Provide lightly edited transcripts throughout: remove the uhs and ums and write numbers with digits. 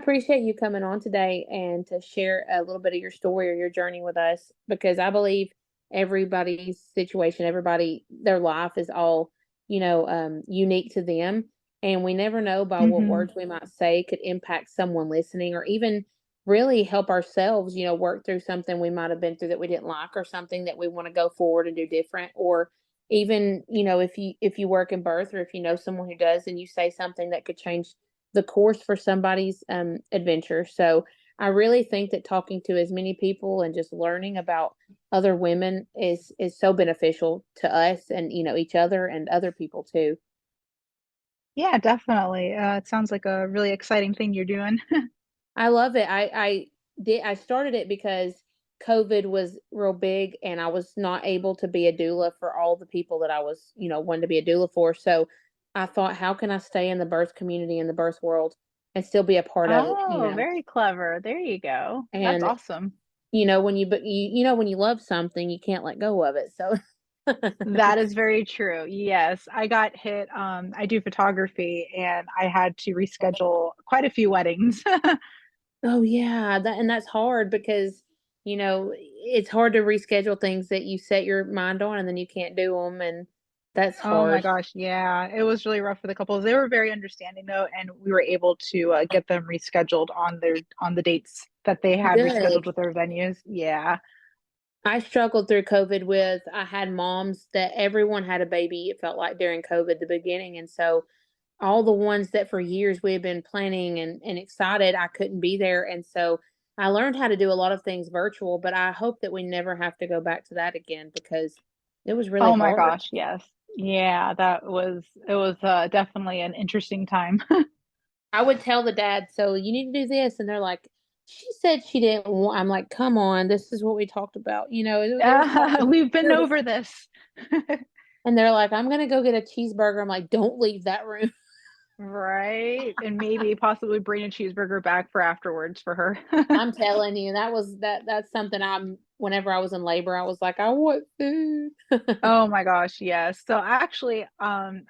appreciate you coming on today and to share a little bit of your story or your journey with us because I believe everybody's situation, everybody, their life is all, unique to them. And we never know by what Hmm. words we might say could impact someone listening or even really help ourselves, work through something we might have been through that we didn't like or something that we want to go forward and do different. Or even, if you work in birth or if you know someone who does and you say something that could change the course for somebody's adventure. So I really think that talking to as many people and just learning about other women is so beneficial to us and each other and other people too. Yeah, definitely. It sounds like a really exciting thing you're doing. I love it. I started it because COVID was real big and I was not able to be a doula for all the people that I was, wanted to be a doula for. So I thought, how can I stay in the birth community and the birth world and still be a part of it? Oh, very clever. There you go. That's And awesome. when when you love something, you can't let go of it. So That is very true. Yes, I got hit. I do photography and I had to reschedule quite a few weddings. oh yeah, that's hard because it's hard to reschedule things that you set your mind on and then you can't do them, and that's Oh my hard. gosh, yeah, it was really rough for the couples. They were very understanding though, and we were able to get them rescheduled on the dates that they had rescheduled Good. with their venues. Yeah. I struggled through COVID with I had moms that everyone had a baby, it felt like during COVID, the beginning. And so all the ones that for years we had been planning and excited, I couldn't be there. And so I learned how to do a lot of things virtual, but I hope that we never have to go back to that again because it was really Oh my hard. gosh, yes. Yeah, it was definitely an interesting time. I would tell the dad, so you need to do this. And they're like, she said she didn't want, I'm like, come on, this is what we talked about. It was hard to We've been hear this. over this. And they're like, I'm going to go get a cheeseburger. I'm like, don't leave that room. Right. And maybe possibly bring a cheeseburger back for afterwards for her. I'm telling you, that's something whenever I was in labor, I was like, I want food. Oh my gosh, yes. So actually, I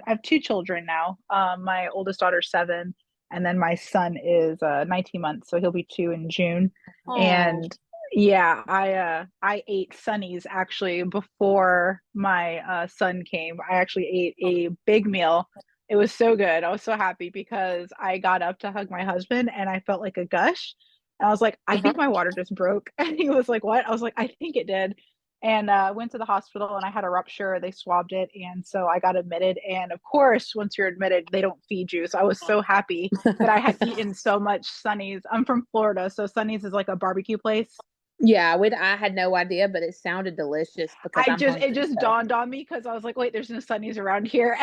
have two children now. My oldest daughter's 7, and then my son is 19 months, so he'll be 2 in June. Oh, And yeah, I ate Sunnies actually before my son came. I actually ate a big meal. It was so good. I was so happy because I got up to hug my husband and I felt like a gush. And I was like, I think my water just broke. And he was like, what? I was like, I think it did, and went to the hospital and I had a rupture. They swabbed it. And so I got admitted. And of course, once you're admitted, they don't feed you. So I was so happy that I had eaten so much Sunny's. I'm from Florida. So Sunny's is like a barbecue place. yeah, I had no idea, but it sounded delicious because I'm It hungry. just So dawned on me because I was like, wait, there's no Sunny's around here.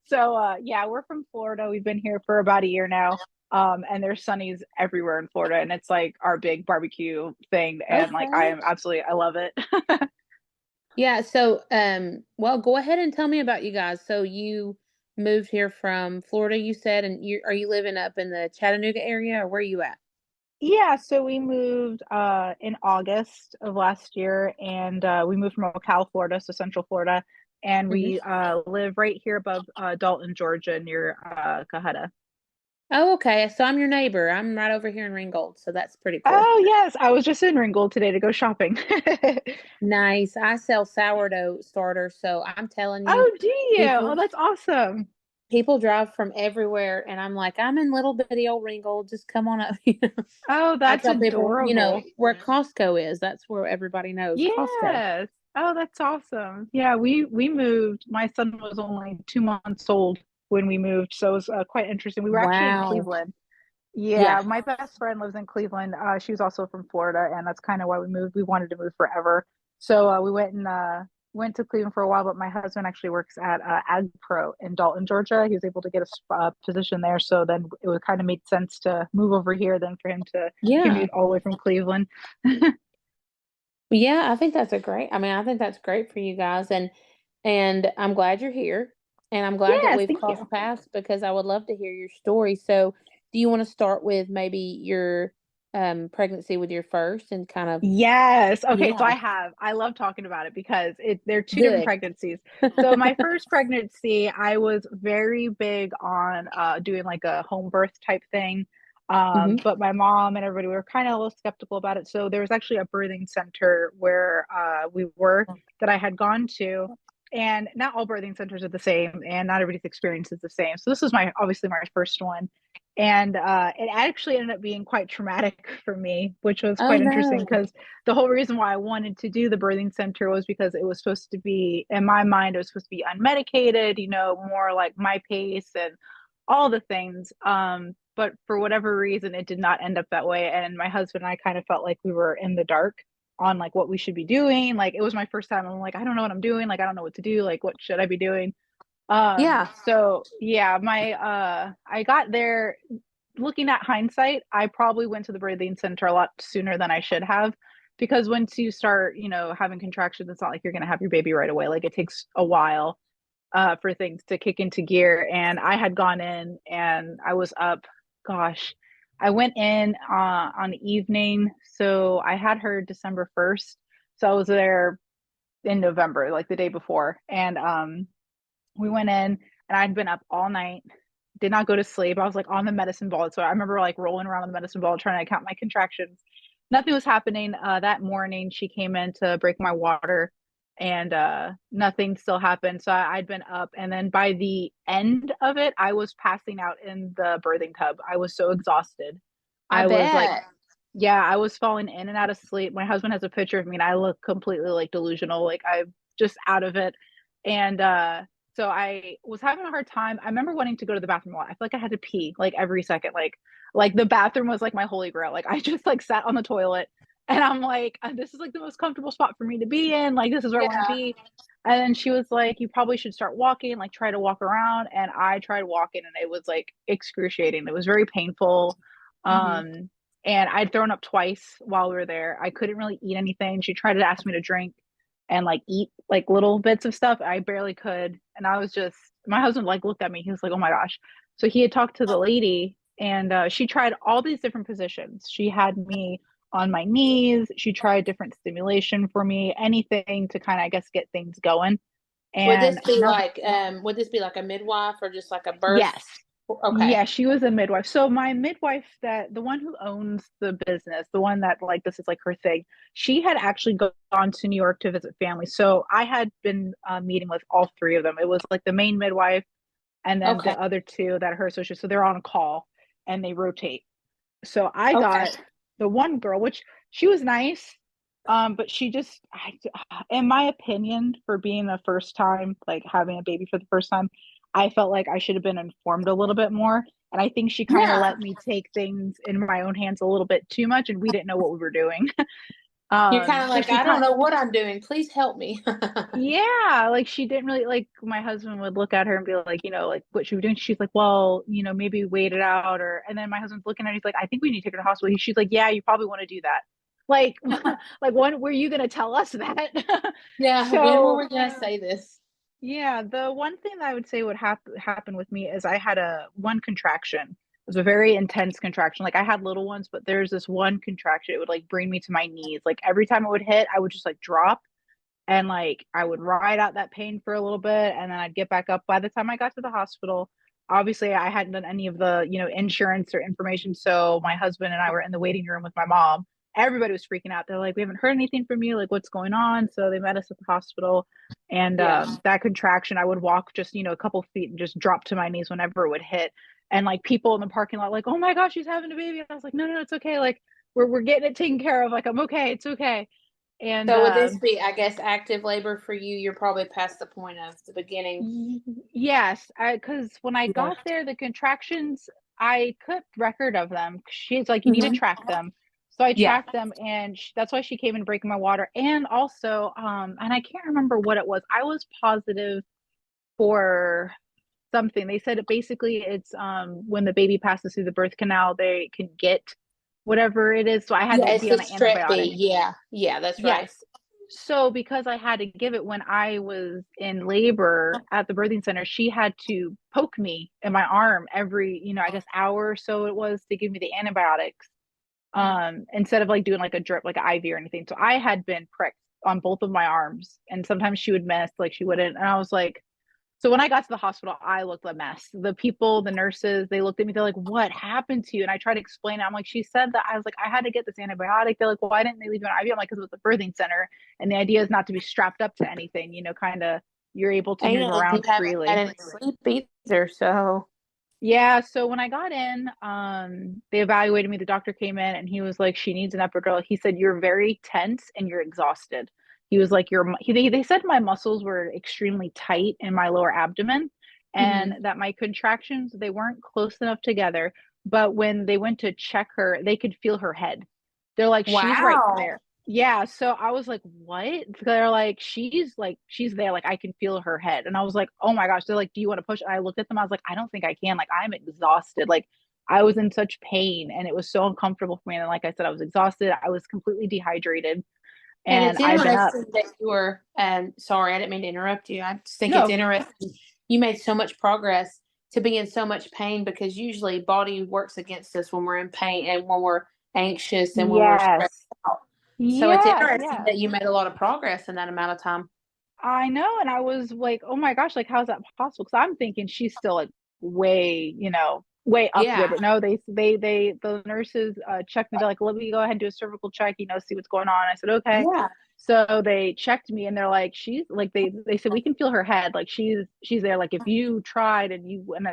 So yeah, we're from Florida. We've been here for about a year now. And there's Sunny's everywhere in Florida. And it's like our big barbecue thing. And like okay. I love it. Yeah, so well, go ahead and tell me about you guys. So you moved here from Florida, you said, and you living up in the Chattanooga area or where are you at? Yeah, so we moved in August of last year, and we moved from Ocala, Florida, so Central Florida, and we Hmm. live right here above Dalton, Georgia, near Cahutta. Oh, okay. So I'm your neighbor. I'm right over here in Ringgold, so that's pretty cool. Oh yes, I was just in Ringgold today to go shopping. Nice. I sell sourdough starters, so I'm telling you, Oh, do you? Oh, people that's awesome. people drive from everywhere, and I'm like, I'm in little bitty old Ringgold. Just come on up. Oh, I that's tell people, adorable. where Costco is. That's where everybody knows Costco. Yes. Oh, that's awesome. Yeah, we moved. My son was only 2 months old when we moved, so it was quite interesting. We were actually in Wow. Cleveland. Yeah, Yeah. my best friend lives in Cleveland. She was also from Florida, and that's kind of why we moved. We wanted to move forever, so we went to Cleveland for a while. But my husband actually works at Ag Pro in Dalton, Georgia. He was able to get a position there, so then it would kind of made sense to move over here than for him to Yeah. commute all the way from Cleveland. Yeah, I think that's great for you guys and I'm glad you're here and I'm glad that Yes, we've thank crossed you. paths because I would love to hear your story. So, do you want to start with maybe your pregnancy with your first and kind of Yes. Okay, so yeah, I love talking about it because they're two different good. pregnancies. So my first pregnancy, I was very big on doing like a home birth type thing. Hmm. But my mom and everybody were kind of a little skeptical about it. So there was actually a birthing center where we were that I had gone to, and not all birthing centers are the same, and not everybody's experience is the same. So this was my obviously my first one, and it actually ended up being quite traumatic for me, which was Oh quite interesting no. because the whole reason why I wanted to do the birthing center was because it was supposed to be, in my mind, it was supposed to be unmedicated, more like my pace and all the things. But for whatever reason, it did not end up that way. And my husband and I kind of felt like we were in the dark on like what we should be doing. Like it was my first time. I'm like, I don't know what I'm doing. Like, I don't know what to do. Like, what should I be doing? Yeah. So yeah, I got there. Looking at hindsight, I probably went to the birthing center a lot sooner than I should have, because once you start, having contractions, it's not like you're going to have your baby right away. Like it takes a while for things to kick into gear. And I had gone in and I was up, gosh, I went in on the evening. So I had her December 1st. So I was there in November, like the day before. And we went in and I'd been up all night, did not go to sleep. I was like on the medicine ball. So I remember like rolling around on the medicine ball trying to count my contractions. Nothing was happening. That morning she came in to break my water, and nothing still happened. So I'd been up, and then by the end of it, I was passing out in the birthing tub. I was so exhausted. I I was like, bet. yeah, I was falling in and out of sleep. My husband has a picture of me and I look completely like delusional, like I'm just out of it. And so I was having a hard time. I remember wanting to go to the bathroom a lot. I feel like I had to pee like every second. Like the bathroom was like my holy grail. Like I just like sat on the toilet and I'm like, this is like the most comfortable spot for me to be in. Like this is where I want to Yeah. be. And then she was like, you probably should start walking, like try to walk around. And I tried walking and it was like excruciating. It was very painful. Hmm. Um, and I'd thrown up twice while we were there. I couldn't really eat anything. She tried to ask me to drink and like eat like little bits of stuff. I barely could. And I was just, my husband like looked at me. He was like, oh my gosh. So he had talked to the lady and she tried all these different positions. She had me on my knees. She tried different stimulation for me, anything to kind of, I guess, get things going. And nothing. Would this be like a midwife or just like a birth? Yes. Okay. Yeah, she was a midwife. So my midwife, that the one who owns the business, the one that like this is like her thing, she had actually gone to New York to visit family. So I had been meeting with all three of them. It was like the main midwife and then Okay. the other two that are her associates. So they're on a call and they rotate. So I Okay. got the one girl, which she was nice, but she just, in my opinion, for being the first time, like having a baby for the first time, I felt like I should have been informed a little bit more. And I think she kind of Yeah. let me take things in my own hands a little bit too much, and we didn't know what we were doing. You're kind of So like, she I don't kind, know what I'm doing. Please help me. yeah, like she didn't really like. My husband would look at her and be like, like what she was doing. She's like, well, maybe wait it out, or. And then my husband's looking at her. He's like, I think we need to take her to the hospital. She's like, yeah, you probably want to do that. Like, like when were you gonna tell us that? Yeah. When were So we gonna say this? yeah, the one thing that I would say would happen with me is I had a one contraction. It was a very intense contraction. Like I had little ones, but there's this one contraction. It would like bring me to my knees. Like every time it would hit, I would just like drop and like I would ride out that pain for a little bit and then I'd get back up. By the time I got to the hospital, obviously I hadn't done any of the insurance or information, so my husband and I were in the waiting room with my mom. Everybody was freaking out. They're like, we haven't heard anything from you, like what's going on? So they met us at the hospital, and Yeah. that contraction, I would walk just a couple feet and just drop to my knees whenever it would hit. And like people in the parking lot like, oh my gosh, she's having a baby. And I was like, no, no, it's okay, like we're getting it taken care of, like I'm okay, it's okay. And So would this be, I guess, active labor for you? You're probably past the point of the beginning. Yes, because when I Yeah. got there, the contractions, I kept record of them. She's like, you need to Hmm. track them. So I Yeah. tracked them, and that's why she came and breaking my water. And also, and I can't remember what it was. I was positive for something. They said it basically it's when the baby passes through the birth canal, they can get whatever it is. So I had Yeah. to It's be the on an strep antibiotic. B. Yeah. Yeah. That's right. Yes. So because I had to give it when I was in labor at the birthing center, she had to poke me in my arm every, I guess hour or so it was to give me the antibiotics. instead of like doing like a drip, like an IV or anything. So I had been pricked on both of my arms, and sometimes she would miss, like she wouldn't. And I was like, so when I got to the hospital, I looked a mess. The people, the nurses, they looked at me. They're like, "What happened to you?" And I tried to explain it. I'm like, "She said that." I was like, "I had to get this antibiotic." They're like, "Why didn't they leave you an IV?" I'm like, "Because it was a birthing center, and the idea is not to be strapped up to anything. Kind of you're able to move And you around haven't had freely." any sleep either, so Yeah, so when I got in, they evaluated me. The doctor came in and he was like, "She needs an epidural." He said, "You're very tense and you're exhausted." He was like, they said my muscles were extremely tight in my lower abdomen and mhm. that my contractions, they weren't close enough together. But when they went to check her, they could feel her head. They're like, "She's right Wow. there." Yeah, so I was like, "What?" They're like, she's there, like I can feel her head. And I was like, "Oh my gosh." They're like, "Do you want to push?" And I looked at them, I was like, "I don't think I can." Like I'm exhausted. Like I was in such pain and it was so uncomfortable for me. And like I said, I was exhausted. I was completely dehydrated And and it's I'd been up. interesting that you were, sorry, I didn't mean to interrupt you. I just think it's No. interesting. You made so much progress to be in so much pain because usually body works against us when we're in pain and when we're anxious and when we're stressed Yes. out. So it's Yeah, interesting yeah. that you made a lot of progress in that amount of time. I know. And I was like, "Oh my gosh, like how's that possible?" Because I'm thinking she's still like way, way up Yeah. with it. No, the nurses checked me. They're like, "Let me go ahead and do a cervical check, see what's going on." I said, "Okay." Yeah. So they checked me and they're like, "She's like," they said, "We can feel her head. Like she's there. Like if you tried and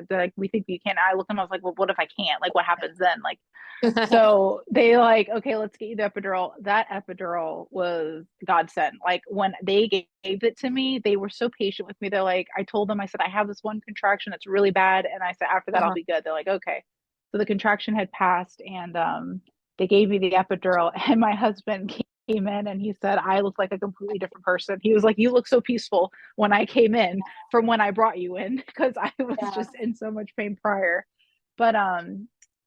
they're like, we think you can." I looked at them, I was like, "Well, what if I can't? Like what happens then?" Like so they like, "Okay, let's get you the epidural." That epidural was godsend. Like when they gave it to me, they were so patient with me. They're like, I told them, I said, "I have this one contraction that's really bad." And I said, "After that, I'll Uh-huh. be good." They're like, "Okay." So the contraction had passed and they gave me the epidural and my husband came in and he said, I look like a completely different person. He was like, "You look so peaceful when I came in from when I brought you in," because I was Yeah. just in so much pain prior. But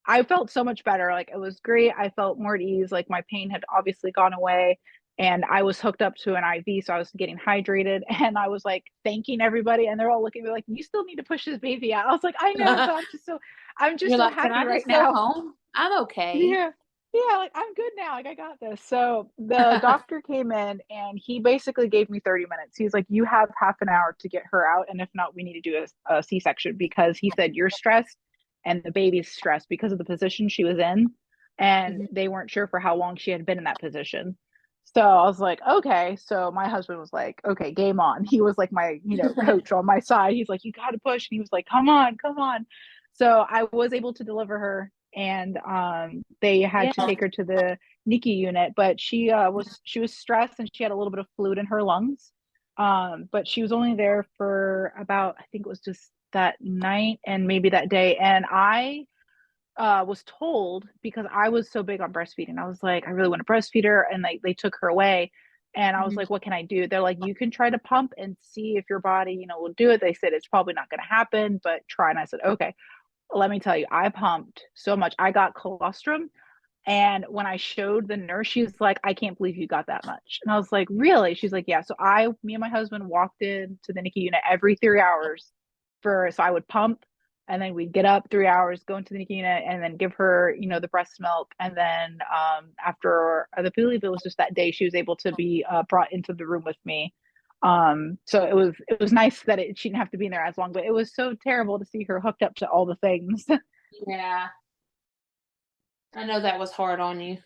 I felt so much better. Like it was great. I felt more at ease. Like my pain had obviously gone away and I was hooked up to an IV. So I was getting hydrated and I was like thanking everybody. And they're all looking at me like, "You still need to push this baby out." I was like, "I know, but I'm just You're so like, can happy I right just go now." home? I'm okay. Yeah. Yeah, like I'm good now. Like I got this. So the doctor came in and he basically gave me 30 minutes. He's like, "You have half an hour to get her out. And if not, we need to do a C-section," because he said, "You're stressed and the baby's stressed because of the position she was in." And Mhm. they weren't sure for how long she had been in that position. So I was like, "Okay." So my husband was like, "Okay, game on." He was like my, coach on my side. He's like, "You got to push." And he was like, "Come on, come on." So I was able to deliver her and they had Yeah. to take her to the NICU unit, but she was stressed and she had a little bit of fluid in her lungs. But she was only there for about, I think it was just that night and maybe that day. And I was told, because I was so big on breastfeeding, I was like, "I really want to breastfeed her," and they took her away. And I was Mhm. like, "What can I do?" They're like, "You can try to pump and see if your body, will do it." They said it's probably not going to happen, but try. And I said, "Okay." Let me tell you, I pumped so much. I got colostrum. And when I showed the nurse, she's like, "I can't believe you got that much." And I was like, "Really?" She's like, "Yeah." So me and my husband walked into the NICU unit every 3 hours so I would pump and then we'd get up 3 hours, go into the NICU unit and then give her, the breast milk. And then after, I believe it was just that day, she was able to be brought into the room with me. So it was nice that she didn't have to be in there as long, but it was so terrible to see her hooked up to all the things. Yeah. I know that was hard on you.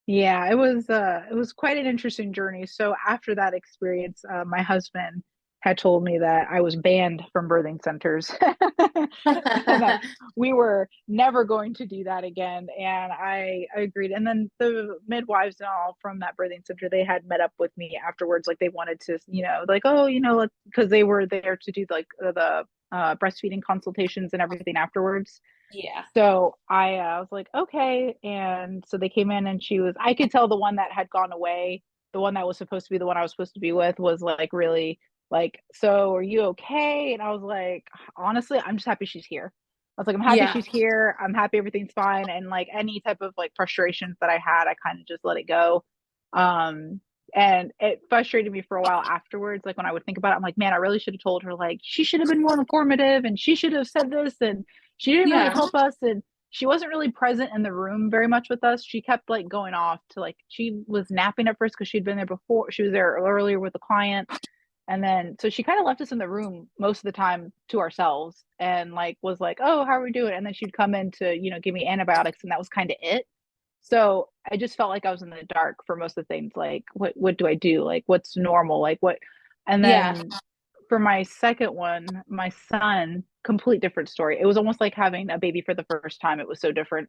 Yeah, it was quite an interesting journey. So after that experience, my husband had told me that I was banned from birthing centers and that we were never going to do that again. And I agreed. And then the midwives and all from that birthing center, they had met up with me afterwards. Like they wanted to, like, "Oh, because they were there to do like the breastfeeding consultations and everything afterwards. Yeah. So I was like, "Okay." And so they came in and I could tell the one that had gone away, the one that was supposed to be the one I was supposed to be with was like really like, "So are you okay?" And I was like, "Honestly, I'm just happy she's here." I was like, "I'm happy Yeah. she's here. I'm happy everything's fine." And like any type of like frustrations that I had, I kind of just let it go. Um, and it frustrated me for a while afterwards. Like when I would think about it, I'm like, "Man, I really should have told her, like, she should have been more informative and she should have said this and she didn't really Yeah. help us." And she wasn't really present in the room very much with us. She kept like going off to like she was napping at first because she'd been there before. She was there earlier with a client. And then so she kind of left us in the room most of the time to ourselves and like was like, "Oh, how are we doing?" And then she'd come in to, give me antibiotics and that was kind of it. So I just felt like I was in the dark for most of the things. Like, what do I do? Like, what's normal? Like, what? And Yeah. then for my second one, my son, complete different story. It was almost like having a baby for the first time. It was so different.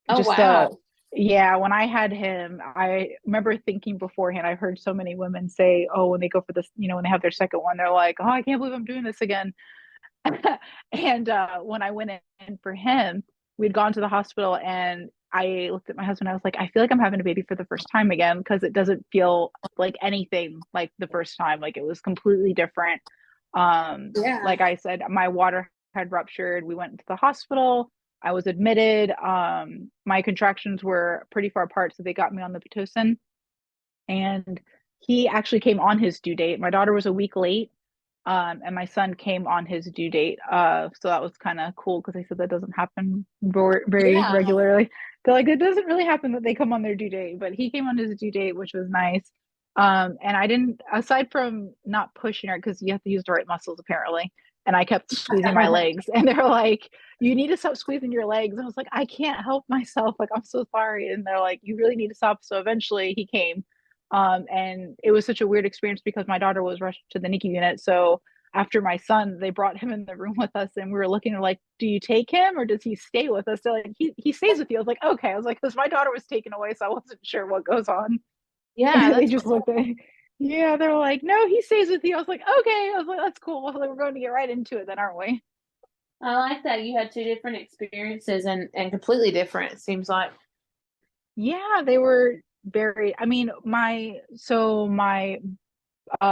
Oh, Just the wow. Yeah, when I had him, I remember thinking beforehand, I heard so many women say, "Oh, when they go for this, when they have their second one, they're like, oh, I can't believe I'm doing this again." And when I went in for him, we'd gone to the hospital and I looked at my husband. I was like, I feel like I'm having a baby for the first time again because it doesn't feel like anything like the first time. Like it was completely different. Yeah. Like I said, my water had ruptured. We went to the hospital. I was admitted. My contractions were pretty far apart, so they got me on the Pitocin. And he actually came on his due date. My daughter was a week late, and my son came on his due date. So that was kind of cool because they said that doesn't happen very Yeah. regularly. They're like, it doesn't really happen that they come on their due date, but he came on his due date, which was nice. And I didn't, aside from not pushing her, because you have to use the right muscles apparently. And I kept squeezing my legs, and they're like, "You need to stop squeezing your legs." I was like, "I can't help myself. Like, I'm so sorry." And they're like, "You really need to stop." So eventually he came, and it was such a weird experience because my daughter was rushed to the NICU unit. So after my son, they brought him in the room with us and we were looking like, do you take him or does he stay with us? They're like, he stays with you. I was like, okay. I was like, because my daughter was taken away, so I wasn't sure what goes on. Yeah, And they that's just cool. looked at yeah, they're like, no, he stays with you. I was like, okay. I was like, that's cool. Well, we're going to get right into it then, aren't we? I like that you had two different experiences and completely different, it seems like. Yeah, they were very, I mean, my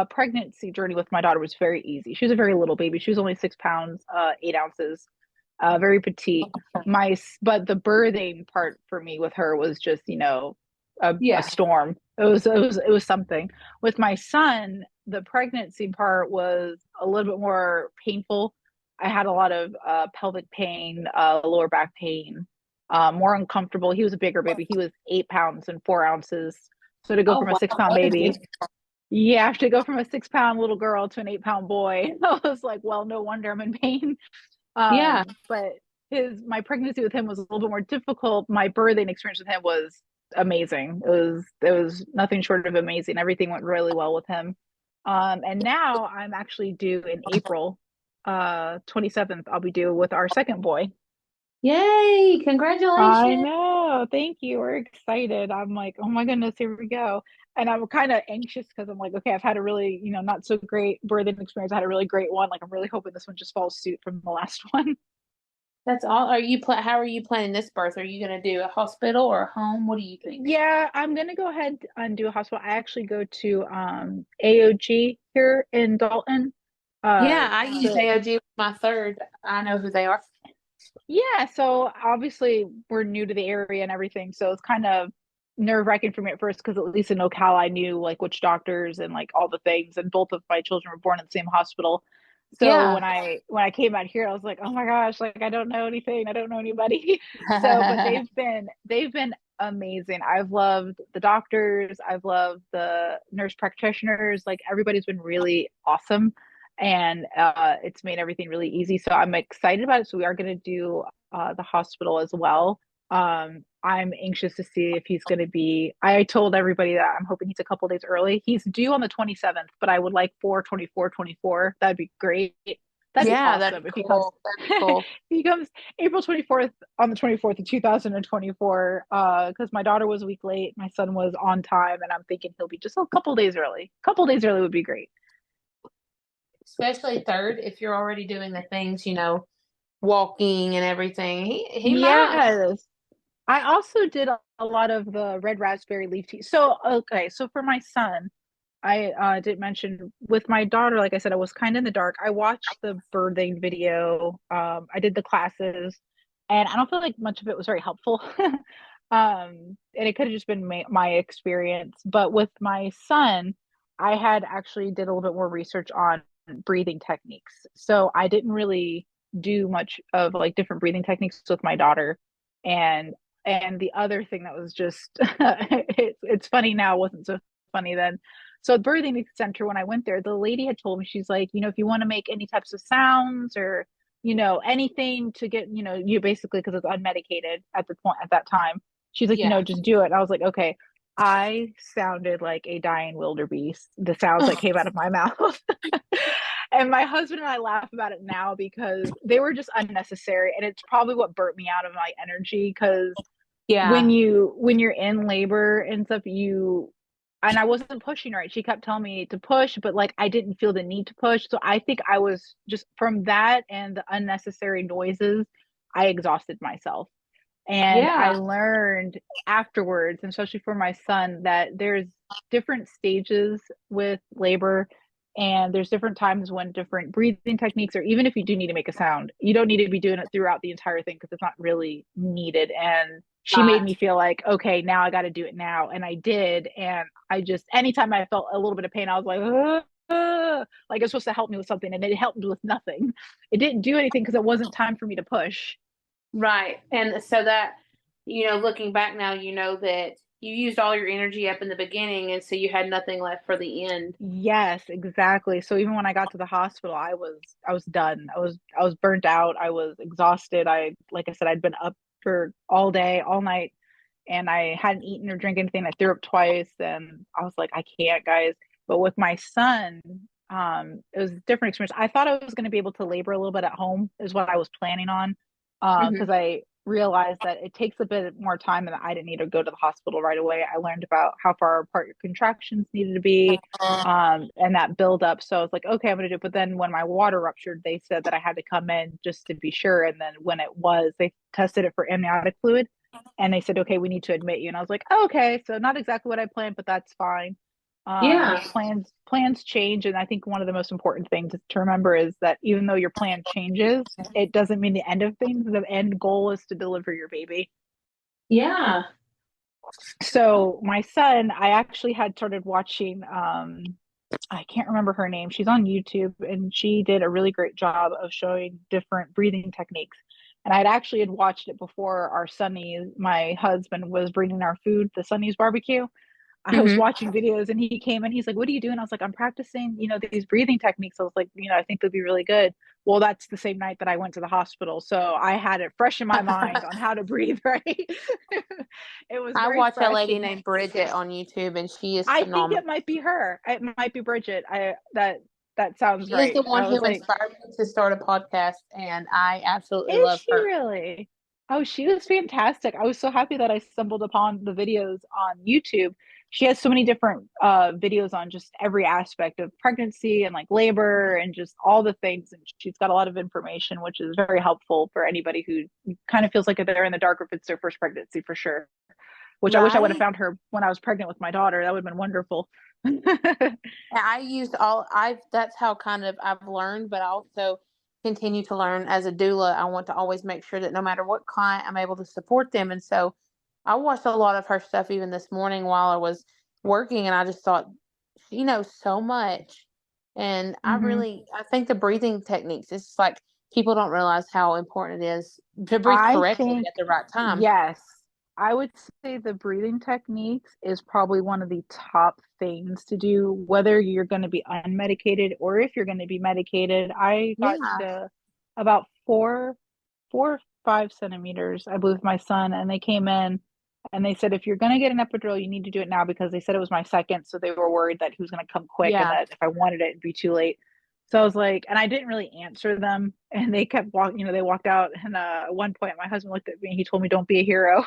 pregnancy journey with my daughter was very easy. She was a very little baby. She was only 6 pounds, 8 ounces, very petite. But the birthing part for me with her was just, a Yeah. storm. It was something. With my son, the pregnancy part was a little bit more painful. I had a lot of pelvic pain, lower back pain, more uncomfortable. He was a bigger baby. He was 8 pounds and 4 ounces. So to go Oh, from a wow. 6 pound That is baby, different. yeah, to go from a 6 pound little girl to an 8 pound boy, I was like, well, no wonder I'm in pain. Yeah. But my pregnancy with him was a little bit more difficult. My birthing experience with him was amazing. It was nothing short of amazing. Everything went really well with him. And now I'm actually due in April, 27th. I'll be due with our second boy. Yay. I Congratulations. know. Thank you. We're excited. I'm like, oh my goodness, here we go. And I'm kind of anxious because I'm like, okay, I've had a really, not so great birthing experience. I had a really great one. Like, I'm really hoping this one just follows suit from the last one. That's all. How are you planning this birth? Are you going to do a hospital or a home? What do you think? Yeah, I'm gonna go ahead and do a hospital. I actually go to AOG here in Dalton. Yeah, I use So AOG with my third. I know who they are. yeah, so obviously we're new to the area and everything, so it's kind of nerve-wracking for me at first because at least in Ocala I knew like which doctors and like all the things, and both of my children were born in the same hospital. So Yeah. when I came out here, I was like, oh my gosh, like I don't know anything, I don't know anybody. So, but they've been amazing. I've loved the doctors, I've loved the nurse practitioners, like everybody's been really awesome and it's made everything really easy. So I'm excited about it. So we are going to do the hospital as well. I'm anxious to see if he's going to be. I told everybody that I'm hoping he's a couple days early. He's due on the 27th, but I would like 4/24/24. That'd be great. That'd be Yeah, that'd awesome be if he comes. cool. That'd be If cool. he comes April 24th on the 24th of 2024. Because my daughter was a week late, my son was on time, and I'm thinking he'll be just a couple days early. Couple days early would be great. Especially third, if you're already doing the things, walking and everything. He might. Yes. I also did a lot of the red raspberry leaf tea. So, okay, so for my son, I did mention with my daughter, like I said, I was kind of in the dark. I watched the birthing video. I did the classes, and I don't feel like much of it was very helpful. And it could have just been my experience. But with my son, I had actually did a little bit more research on breathing techniques. So I didn't really do much of like different breathing techniques with my daughter. And the other thing that was just it's funny now, it wasn't so funny then. So the birthing center, when I went there, the lady had told me, she's like, if you want to make any types of sounds or anything to get, you basically, because it's unmedicated at the point at that time, she's like, Yeah. just do it. And I was like, okay. I sounded like a dying wildebeest, the sounds that came out of my mouth. And my husband and I laugh about it now because they were just unnecessary. And it's probably what burnt me out of my energy. Because Yeah. when you're in labor and stuff, and I wasn't pushing right. She kept telling me to push, but like I didn't feel the need to push. So I think I was just, from that and the unnecessary noises, I exhausted myself. And I Yeah. learned afterwards, and especially for my son, that there's different stages with labor, and there's different times when different breathing techniques, or even if you do need to make a sound, you don't need to be doing it throughout the entire thing because it's not really needed. And she made Right. me feel like, okay, now I got to do it now. And I did. And I just, anytime I felt a little bit of pain, I was like, like it's supposed to help me with something. And it helped with nothing. It didn't do anything because it wasn't time for me to push. Right. And so that, looking back now, that you used all your energy up in the beginning, and so you had nothing left for the end. Yes, exactly. So even when I got to the hospital, I was done. I was burnt out. I was exhausted. I like I said, I'd been up for all day, all night, and I hadn't eaten or drank anything. I threw up twice, and I was like, I can't, guys. But with my son, it was a different experience. I thought I was going to be able to labor a little bit at home, is what I was planning on, Hmm. because I realized that it takes a bit more time and I didn't need to go to the hospital right away. I learned about how far apart your contractions needed to be, and that build up. So I was like, okay, I'm gonna do it. But then when my water ruptured, they said that I had to come in just to be sure. And then when it was, they tested it for amniotic fluid, and they said, okay, we need to admit you. And I was like, oh, okay, so not exactly what I planned, but that's fine. Yeah. Plans change, and I think one of the most important things to remember is that even though your plan changes, it doesn't mean the end of things. The end goal is to deliver your baby. Yeah. So my son, I actually had started watching, I can't remember her name. She's on YouTube, and she did a really great job of showing different breathing techniques. And I'd actually had watched it before our Sunny, my husband, was bringing our food, the Sunny's barbecue. I was Hmm. watching videos, and he came and he's like, "What are you doing?" I was like, "I'm practicing, these breathing techniques." I was like, I think they'll be really good. Well, that's the same night that I went to the hospital. So I had it fresh in my mind on how to breathe, right? It was I very watch a fresh. lady And named Bridget on YouTube, and she is I think it phenomenal. might be her. It might be Bridget. That sounds She is the right. one I was who like, inspired me to start a podcast, and I absolutely is love she her. really? Oh, she was fantastic. I was so happy that I stumbled upon the videos on YouTube. She has so many different videos on just every aspect of pregnancy and like labor and just all the things. And she's got a lot of information, which is very helpful for anybody who kind of feels like they're in the dark if it's their first pregnancy, for sure. Which I wish I would have Right? found her when I was pregnant with my daughter. That would have been wonderful. I used all I've that's how kind of I've learned, but I also continue to learn as a doula. I want to always make sure that no matter what client, I'm able to support them. And so I watched a lot of her stuff even this morning while I was working, and I just thought she knows so much. And Hmm. I think the breathing techniques, it's just like people don't realize how important it is to breathe I correctly think, at the right time. yes, I would say the breathing techniques is probably one of the top things to do, whether you're going to be unmedicated or if you're going to be medicated. I got Yeah. to about 4 or 5 centimeters, I believe, my son, and they came in and they said, if you're going to get an epidural, you need to do it now, because they said it was my second. So they were worried that he was going to come quick and Yeah. that if I wanted it, it'd be too late. So I was like, and I didn't really answer them. And they kept walking, they walked out. And at one point, my husband looked at me and he told me, don't be a hero.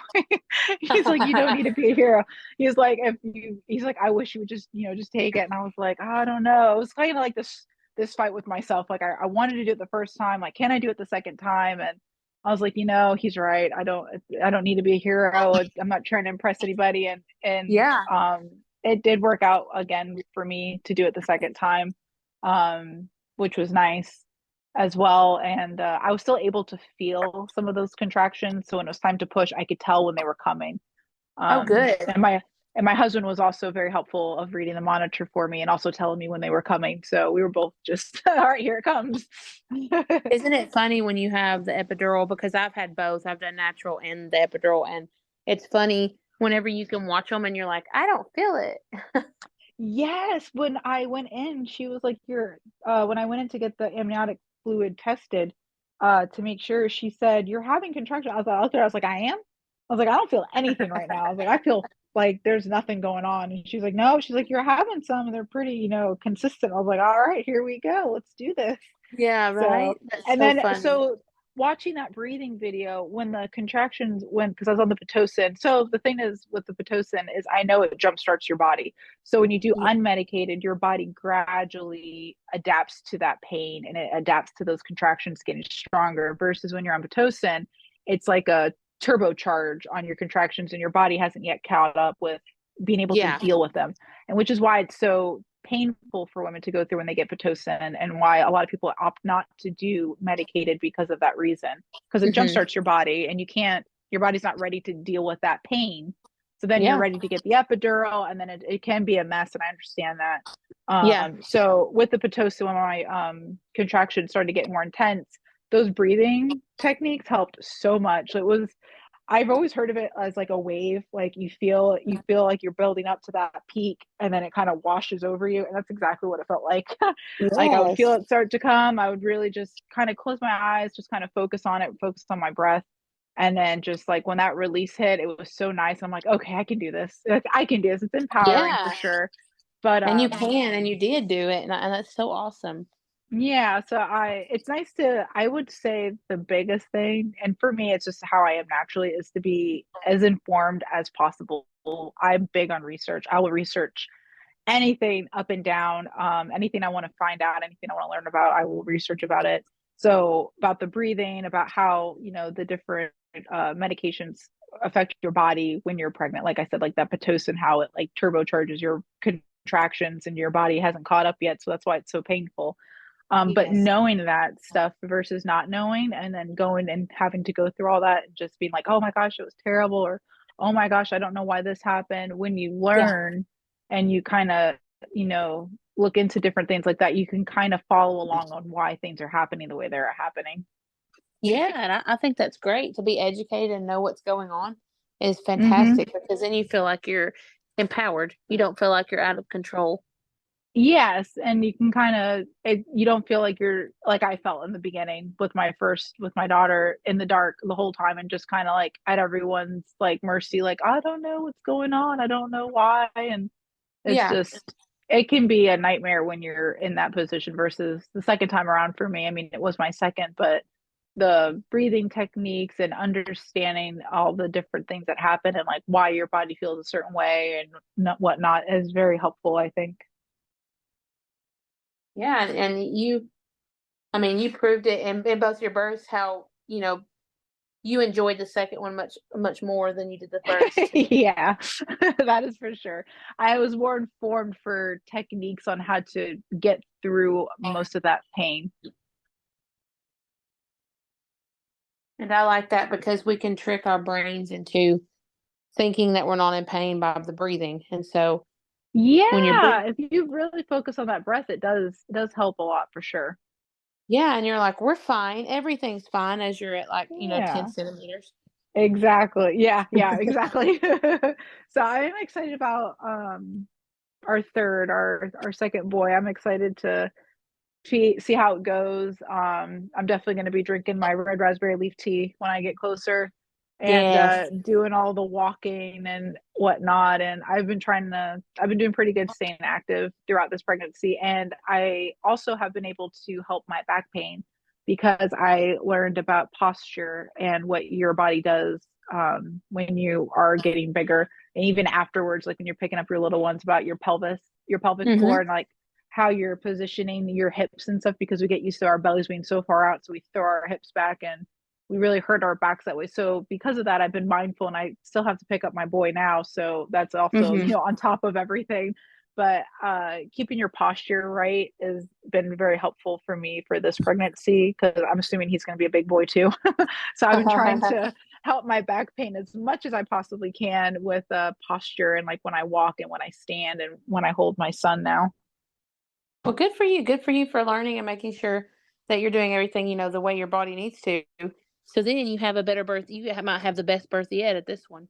He's like, you don't need to be a hero. He's like, I wish you would just, just take it. And I was like, I don't know. It was kind of like this fight with myself. Like I wanted to do it the first time. Like, can I do it the second time? And I was like, he's right. I don't need to be a hero. I'm not trying to impress anybody. Yeah. It did work out again for me to do it the second time, which was nice as well. And I was still able to feel some of those contractions. So when it was time to push, I could tell when they were coming. Oh, good. And And my husband was also very helpful of reading the monitor for me and also telling me when they were coming. So we were both just, all right, here it comes. Isn't it funny when you have the epidural? Because I've had both. I've done natural and the epidural, and it's funny whenever you can watch them and you're like, I don't feel it. Yes, when I went in, she was like, "You're." When I went in to get the amniotic fluid tested, to make sure, she said, "You're having contractions." I was like, "I am." I was like, "I don't feel anything right now." I was like, "I feel like there's nothing going on." And she's like, "No." She's like, "You're having some, and they're pretty, consistent." I was like, "All right, here we go. Let's do this." Yeah, So, right? That's and so then, funny. so watching that breathing video when the contractions went, because I was on the Pitocin. So the thing is with the Pitocin is I know it jumpstarts your body. So when you do Yeah. unmedicated, your body gradually adapts to that pain and it adapts to those contractions getting stronger versus when you're on Pitocin, it's like a turbocharge on your contractions and your body hasn't yet caught up with being able to Yeah. deal with them. And which is why it's so painful for women to go through when they get Pitocin and why a lot of people opt not to do medicated because of that reason. Because it Hmm. jumpstarts your body and your body's not ready to deal with that pain. So then you're Yeah. ready to get the epidural and then it can be a mess. And I understand that. Yeah. So with the Pitocin, when my contractions started to get more intense, those breathing techniques helped so much. It was I've always heard of it as like a wave, like you feel like you're building up to that peak and then it kind of washes over you. And that's exactly what it felt like. Like I would feel Yes. it start to come. I would really just kind of close my eyes, just kind of focus on it, focus on my breath. And then just like when that release hit, it was so nice. I'm like, okay, I can do this. Like, I can do this. It's empowering for Yeah. sure. But And you can, and you did do it, and that's so awesome. yeah, so it's nice to, I would say the biggest thing, and for me, it's just how I am naturally, is to be as informed as possible. I'm big on research. I will research anything up and down, anything I want to find out, anything I want to learn about, I will research about it. So about the breathing, about how, the different medications affect your body when you're pregnant. Like I said, like that Pitocin, how it like turbocharges your contractions and your body hasn't caught up yet. So that's why it's so painful. But Yes. knowing that stuff versus not knowing and then going and having to go through all that and just being like, oh my gosh, it was terrible, or oh my gosh, I don't know why this happened. When you Yeah. learn and you kind of, look into different things like that, you can kind of follow along on why things are happening the way they're happening. Yeah, and I think that's great to be educated and know what's going on is Mm-hmm. fantastic because then you feel like you're empowered. You don't feel like you're out of control. Yes, and you can kind of you don't feel like you're like I felt in the beginning with my daughter in the dark the whole time and just kind of like at everyone's like mercy, like I don't know what's going on, I don't know why, and it's Yeah. just it can be a nightmare when you're in that position versus the second time around for me. I mean, it was my second, but the breathing techniques and understanding all the different things that happen and like why your body feels a certain way and whatnot is very helpful, I think. Yeah, and you, I mean, you proved it in both your births how, you enjoyed the second one much more than you did the first. Yeah, that is for sure. I was more informed for techniques on how to get through most of that pain. And I like that because we can trick our brains into thinking that we're not in pain by the breathing. And so when you're Yeah, breathing, if you really focus on that breath, it does help a lot for sure. yeah, and you're like, we're fine. Everything's fine as you're at like, 10 Yeah, centimeters. exactly. Yeah, yeah, exactly. So I'm excited about our second boy. I'm excited to see how it goes. I'm definitely going to be drinking my red raspberry leaf tea when I get closer and Yes. doing all the walking and whatnot. And I've been doing pretty good staying active throughout this pregnancy. And I also have been able to help my back pain because I learned about posture and what your body does when you are getting bigger. And even afterwards, like when you're picking up your little ones, about your pelvic floor, Mm-hmm. and like how you're positioning your hips and stuff because we get used to our bellies being so far out. So we throw our hips back and we really hurt our backs that way. So because of that, I've been mindful and I still have to pick up my boy now. So that's also, Mm-hmm. on top of everything. But keeping your posture right has been very helpful for me for this pregnancy because I'm assuming he's going to be a big boy too. So I've been trying to help my back pain as much as I possibly can with posture and like when I walk and when I stand and when I hold my son now. Well, good for you. Good for you for learning and making sure that you're doing everything, the way your body needs to. So then you have a better birth. Might have the best birth yet at this one.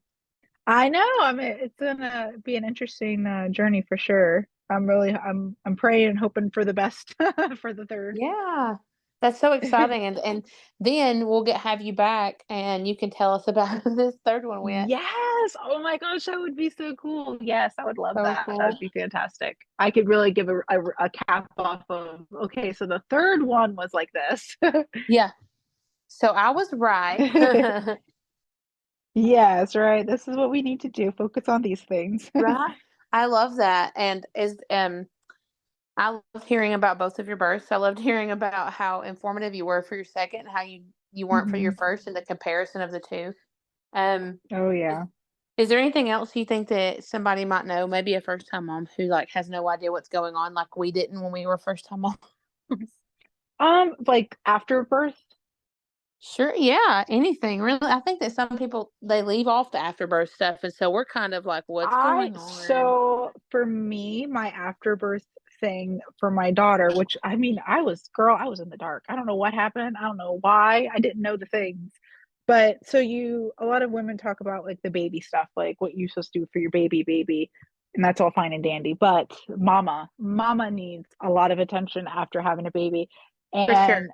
I know. I mean, it's gonna be an interesting journey for sure. I'm praying and hoping for the best for the third. Yeah. That's so exciting. And then we'll have you back and you can tell us about how this third one went. Yes. Oh my gosh, that would be so cool. Yes, I would love So that. That would cool. be fantastic. I could really give a cap off of, okay, so the third one was like this. Yeah. So I was right. Yes, right. This is what we need to do. Focus on these things. Right. I love that. And I loved hearing about both of your births. I loved hearing about how informative you were for your second and how you weren't for your Mhm. first and the comparison of the two. Um, Oh is, yeah. is there anything else you think that somebody might know, maybe a first time mom who like has no idea what's going on, like we didn't when we were first time moms? Like after birth. Sure, yeah, anything really. I think that some people they leave off the afterbirth stuff, and so we're kind of like, what's I going on? so for me, my afterbirth thing for my daughter, which I mean, I was in the dark. I don't know what happened. I don't know why. I didn't know the things. But so a lot of women talk about like the baby stuff, like what you're supposed to do for your baby, and that's all fine and dandy. But mama needs a lot of attention after having a baby. For sure. And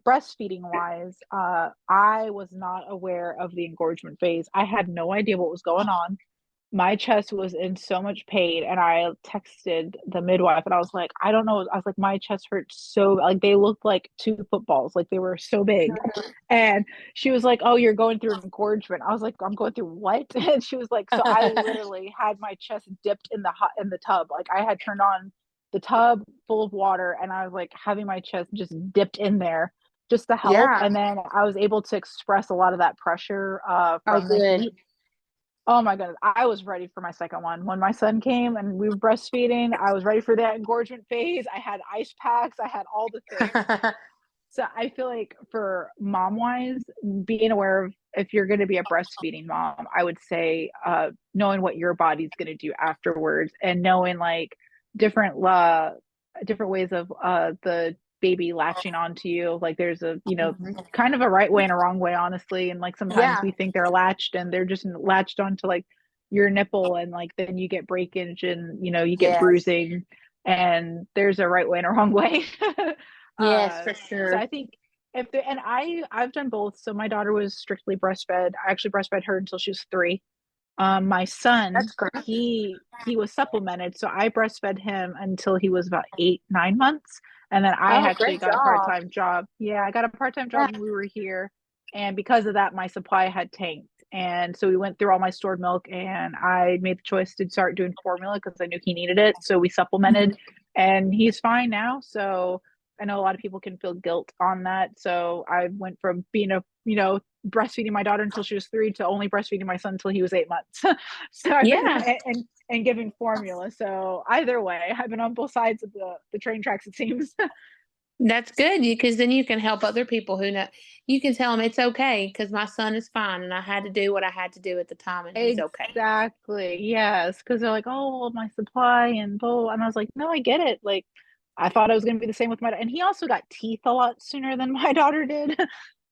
breastfeeding wise, I was not aware of the engorgement phase. I had no idea what was going on. My chest was in so much pain, and I texted the midwife and I was like, I don't know. I was like, my chest hurts so, like, they looked like two footballs, like they were so big. And she was like, oh, you're going through an engorgement. I was like, I'm going through what? And she was like, so I literally had my chest dipped in the tub. Like I had turned on the tub full of water and I was like having my chest just dipped in there just to help. Yeah. And then I was able to express a lot of that pressure Oh, from the good. heat. Oh my goodness. I was ready for my second one. When my son came and we were breastfeeding, I was ready for that engorgement phase. I had ice packs, I had all the things. So I feel like for mom wise, being aware of if you're going to be a breastfeeding mom, I would say knowing what your body's going to do afterwards and knowing like different different ways of the baby latching onto you. Like there's a Mhm. kind of a right way and a wrong way, honestly. And like sometimes Yeah. we think they're latched and they're just latched onto like your nipple, and like then you get breakage and you get Yes. bruising. And there's a right way and a wrong way. Yes, uh, for so sure. I think if the, and I've done both. So my daughter was strictly breastfed. I actually breastfed her until she was 3. My son, That's great. he was supplemented, so I breastfed him until he was about 8, 9 months, and then I Oh, actually great got a job. part-time job. Yeah, I got a part-time Yeah. job when we were here, and because of that, my supply had tanked. And so we went through all my stored milk, and I made the choice to start doing formula because I knew he needed it. So we supplemented, Mhm. and he's fine now. So I know a lot of people can feel guilt on that. So I went from being breastfeeding my daughter until she was 3 to only breastfeeding my son until he was 8 months. So I've been Yeah. and giving formula. So either way, I've been on both sides of the train tracks, it seems. That's good because then you can help other people who know. You can tell them it's okay because my son is fine and I had to do what I had to do at the time and he's okay. Exactly. Yes. Because they're like, oh, well, my supply and blah. And I was like, no, I get it. Like, I thought I was going to be the same with and he also got teeth a lot sooner than my daughter did.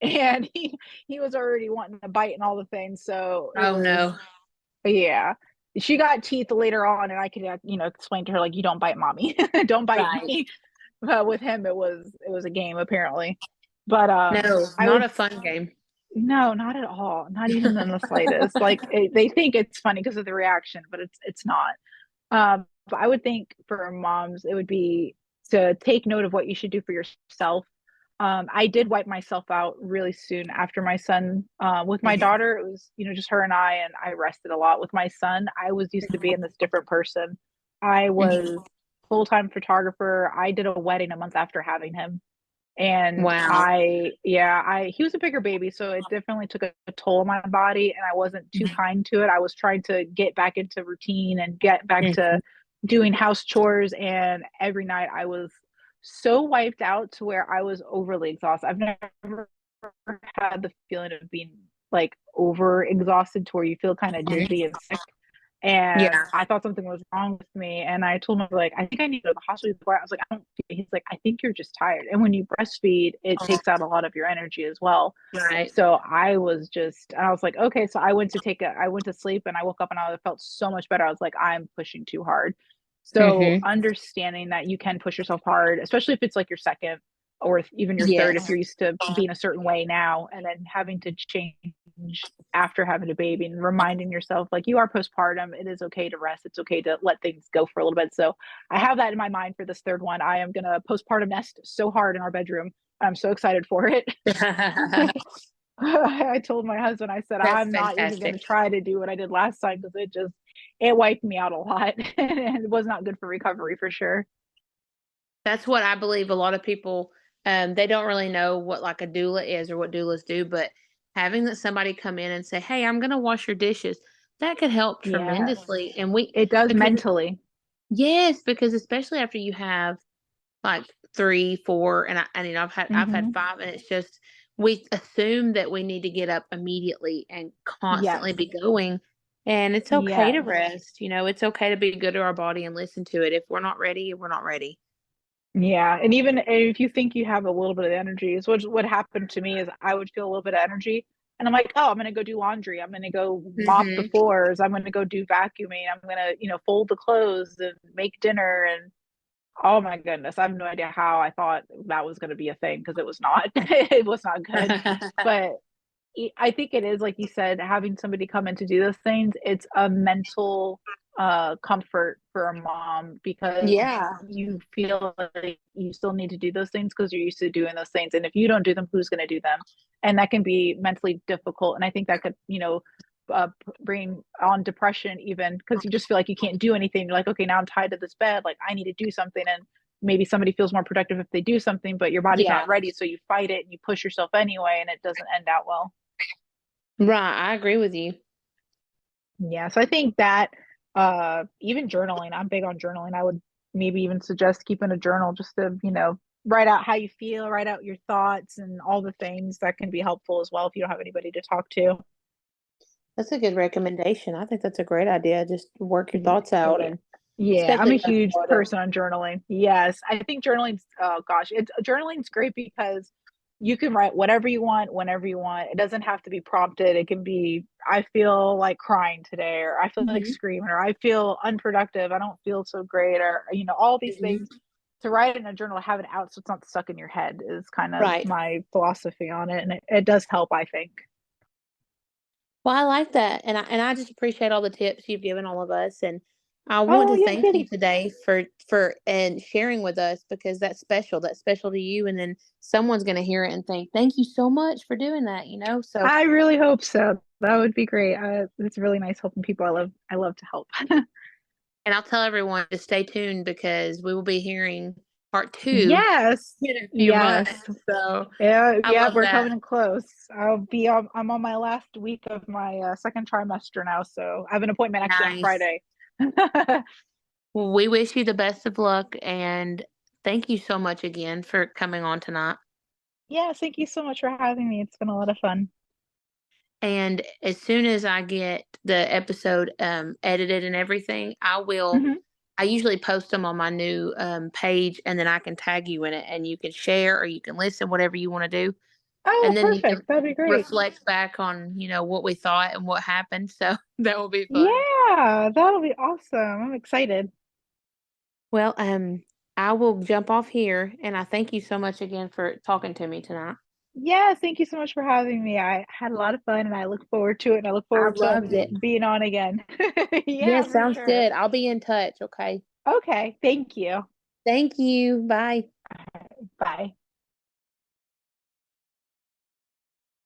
And he was already wanting to bite and all the things. So it Oh was, no. yeah. She got teeth later on, and I could, explain to her like, you don't bite mommy, don't bite Right. me. But with him, it was a game apparently. But No, I not would a fun game. no, not at all, not even in the slightest. Like they think it's funny because of the reaction, but it's not. But I would think for moms, it would be to take note of what you should do for yourself. I did wipe myself out really soon after my son. With my Mhm. daughter, it was, just her and I rested a lot. With my son, I was used to being this different person. I Mhm. was full-time photographer. I did a wedding a month after having him. And Wow. he was a bigger baby, so it definitely took a toll on my body, and I wasn't too Mhm. kind to it. I was trying to get back into routine and get back to Mhm. doing house chores, and every night I was so wiped out to where I was overly exhausted. I've never had the feeling of being like over exhausted to where you feel kind of Mhm. dizzy and sick. And Yeah. I thought something was wrong with me. And I told him, like, I think I need to go to the hospital before. I was like, I don't, he's like, I think you're just tired. And when you breastfeed, it Oh, takes out a lot of your energy as well. right. So I was like, okay. So I went to sleep and I woke up and I felt so much better. I was like, I'm pushing too hard. So Hmm. understanding that you can push yourself hard, especially if it's like your second or even your third, if Yes. you're used to being a certain way now, and then having to change after having a baby and reminding yourself like you are postpartum, it is okay to rest, it's okay to let things go for a little bit. So I have that in my mind for this third one. I am gonna postpartum nest so hard in our bedroom. I'm so excited for it. I told my husband, I said, That's I'm not even going to fantastic. try to do what I did last time because it wiped me out a lot and it was not good for recovery for sure. That's what I believe a lot of people, they don't really know what like a doula is or what doulas do, but having that somebody come in and say, "Hey, I'm gonna wash your dishes," that could help Yes, tremendously. And we it does because mentally. yes, because especially after you have like 3, 4, and I've had Hmm. 5, and it's just we assume that we need to get up immediately and constantly Yes, be going, and it's okay to yes. rest, it's okay to be good to our body and listen to it. If we're not ready, we're not ready. Yeah, and even if you think you have a little bit of energy, is what happened to me is I would feel a little bit of energy, and I'm like, oh, I'm gonna go do laundry, I'm gonna go mop the Mhm. floors, I'm gonna go do vacuuming, I'm gonna fold the clothes and make dinner, and oh my goodness, I have no idea how I thought that was gonna be a thing because it was not, it was not good, but I think it is, like you said, having somebody come in to do those things, it's a mental comfort for a mom because Yeah. you feel like you still need to do those things because you're used to doing those things. And if you don't do them, who's going to do them? And that can be mentally difficult. And I think that could, bring on depression even because you just feel like you can't do anything. You're like, okay, now I'm tied to this bed. Like I need to do something. And maybe somebody feels more productive if they do something, but your body's not Yeah. ready. So you fight it and you push yourself anyway, and it doesn't end out well. Right, I agree with you. Yeah, so I think that even journaling, I'm big on journaling. I would maybe even suggest keeping a journal just to, write out how you feel, write out your thoughts and all the things that can be helpful as well if you don't have anybody to talk to. That's a good recommendation. I think that's a great idea. Just work your thoughts out, and Yeah, I'm especially a huge postpartum. person on journaling. Yes, I think journaling's oh gosh, journaling's great because you can write whatever you want whenever you want. It doesn't have to be prompted. It can be I feel like crying today or I feel like Mhm. screaming or I feel unproductive. I don't feel so great or all these Mhm. things. To write in a journal, have it out so it's not stuck in your head is kind of Right. my philosophy on it and it does help, I think. Well, I like that, and I just appreciate all the tips you've given all of us, and I want Oh, to yeah, thank you goody. today for and sharing with us because that's special. That's special to you, and then someone's going to hear it and think, "Thank you so much for doing that." So, I really hope so. That would be great. It's really nice helping people. I love to help. and I'll tell everyone to stay tuned because we will be hearing part 2 Yes. in a few Yes. months. So, Yeah, I yeah, love we're that. coming in close. I'm on my last week of my second trimester now, so I have an appointment actually on Nice. Friday. Well, we wish you the best of luck, and thank you so much again for coming on tonight. Yes, thank you so much for having me. It's been a lot of fun. And as soon as I get the episode edited and everything, Hmm. I usually post them on my new page, and then I can tag you in it, and you can share or you can listen, whatever you want to do. Oh, And then you can perfect. That'd be great. reflect back on, what we thought and what happened. So that will be fun. Yeah, that'll be awesome. I'm excited. Well, I will jump off here, and I thank you so much again for talking to me tonight. Yes, thank you so much for having me. I had a lot of fun and I look forward to it and I look I forward to loved it. being on again. Yeah, Yeah, for sounds sure. good. I'll be in touch. Okay. Okay, thank you. Thank you. Bye. Bye.